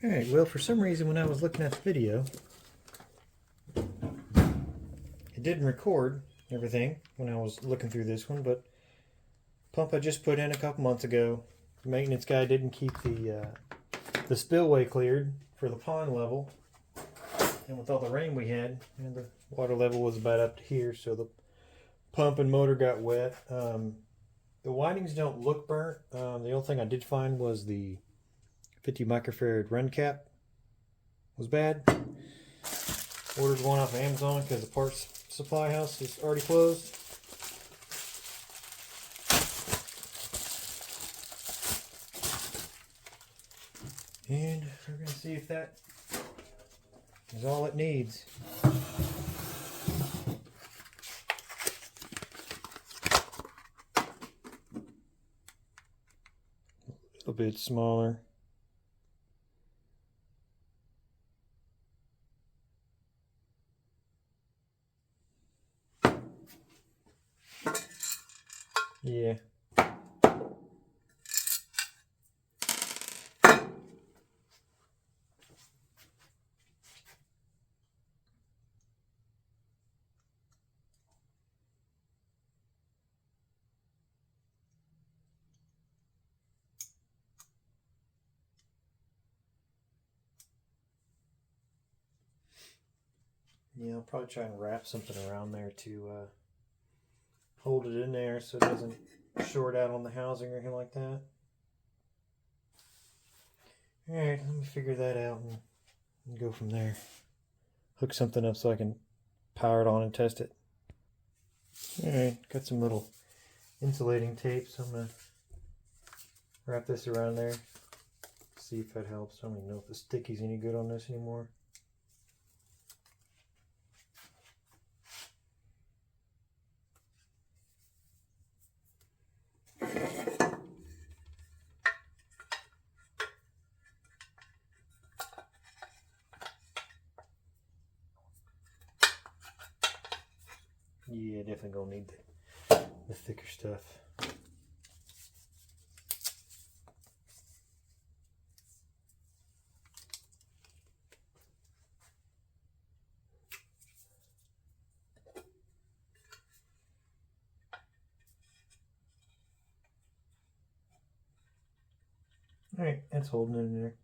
Alright, well, for some reason when I was looking at the video, it didn't record everything when I was looking through this one, but pump I just put in a couple months ago. The maintenance guy didn't keep the spillway cleared for the pond level, and with all the rain we had, and the water level was about up to here, so the pump and motor got wet. The windings don't look burnt. The only thing I did find was the 50 microfarad run cap was bad. Ordered one off of Amazon because the parts supply house is already closed. And we're going to see if that is all it needs. A little bit smaller. Yeah. Yeah, I'll probably try and wrap something around there to hold it in there so it doesn't short out on the housing or anything like that. Alright, let me figure that out and go from there. Hook something up so I can power it on and test it. Alright, got some little insulating tape, so I'm going to wrap this around there. See if that helps. I don't even know if the sticky's any good on this anymore. Yeah, definitely gonna need the thicker stuff. Alright, that's holding it in there.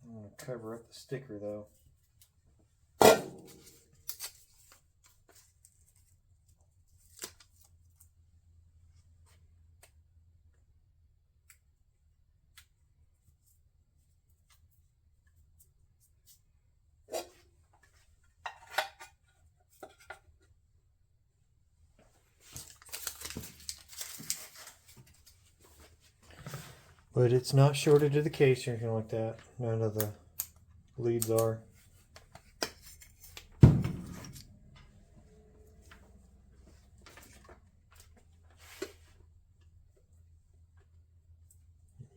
I'm going to cover up the sticker though. But it's not shorted to the case or anything like that. None of the leads are. You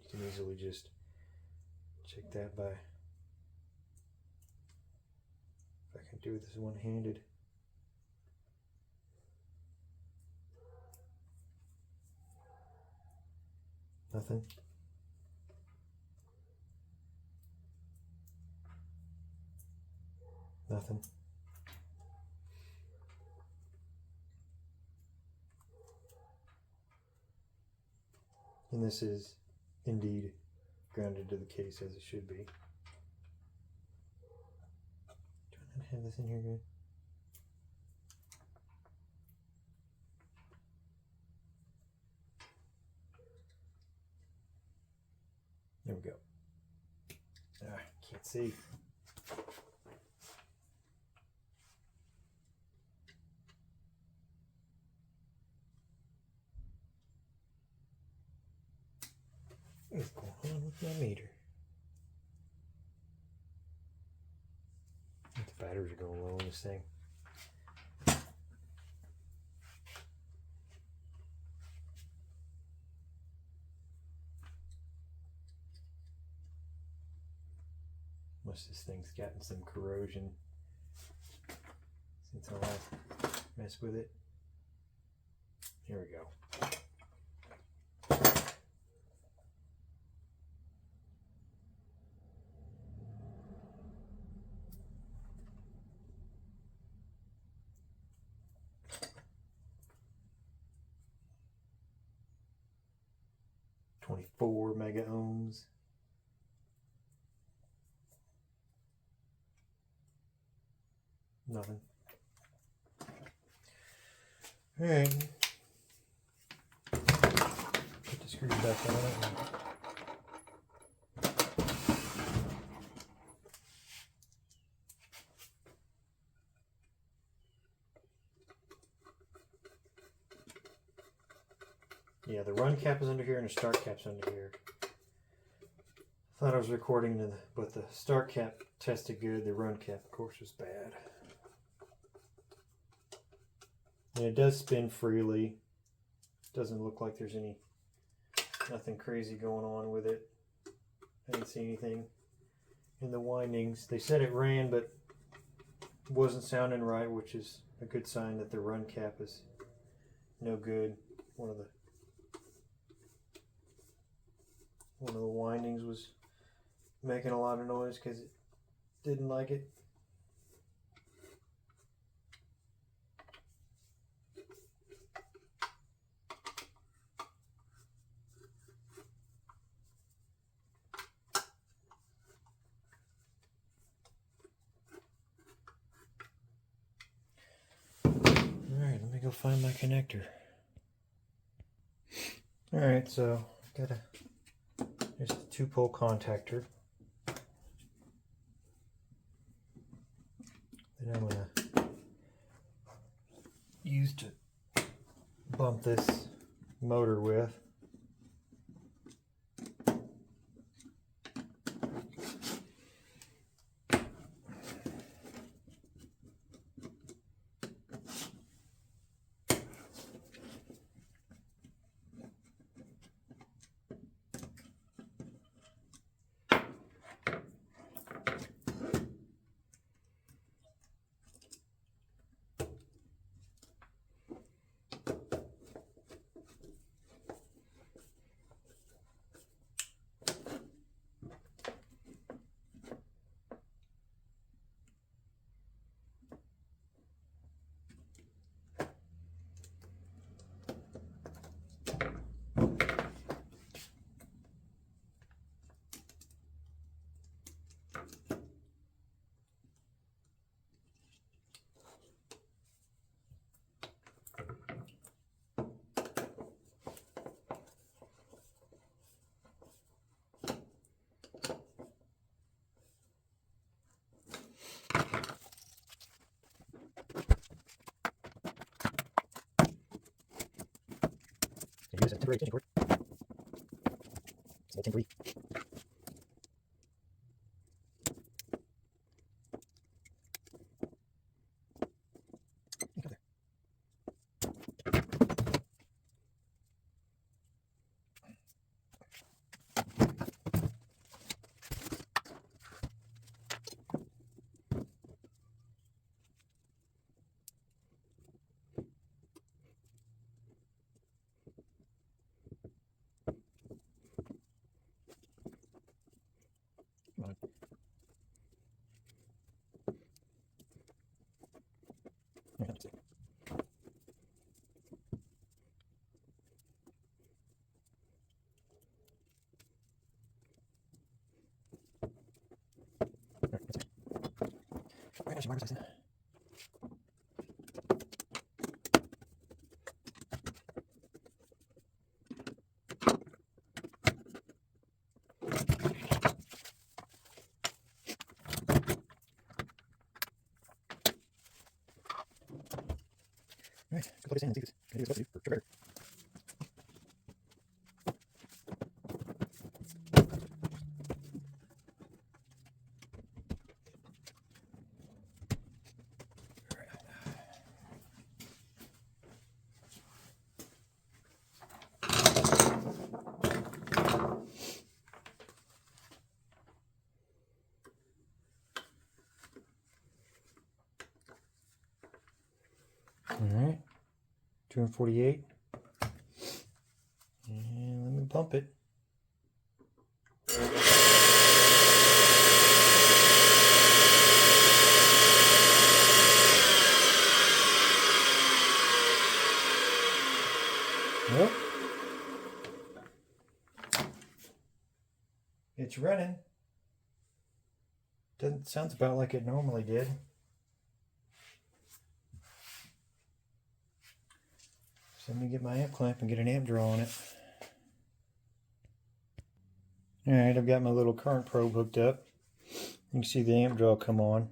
can easily just check that by, if I can do this one-handed. Nothing. Nothing. And this is indeed grounded to the case as it should be. Trying to have this in here good. There we go. Can't see. What's going on with my meter? I think the batteries are going low on this thing. Must this thing's gotten some corrosion since I last messed with it. Here we go. 24 mega ohms. Nothing. All right. Put the screws back on it. Yeah, the run cap is under here and the start cap's under here. Thought I was recording, but the start cap tested good. The run cap, of course, was bad. And it does spin freely. Doesn't look like there's nothing crazy going on with it. I didn't see anything in the windings. They said it ran, but wasn't sounding right, which is a good sign that the run cap is no good. One of the windings was making a lot of noise because it didn't like it. Alright, let me go find my connector. Alright, so there's the 2-pole contactor. That I'm going to use to bump this motor with. Use a temporary extension cord. It's a temporary. Come on. Right, that's your marker's license. Alright, go plug this in and see if it's going to do what it's supposed to do, or better. Alright, 248. And let me pump it. Yep. It's running. Sounds about like it normally did. So let me get my amp clamp and get an amp draw on it. Alright, I've got my little current probe hooked up. You can see the amp draw come on.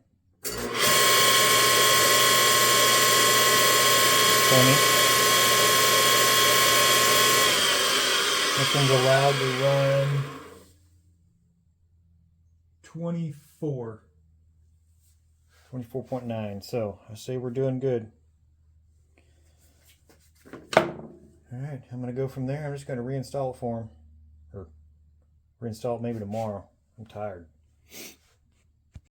Funny. This one's allowed to run 24.9. So I say we're doing good. Alright, I'm going to go from there. I'm just going to reinstall it for him. Or reinstall it maybe tomorrow. I'm tired.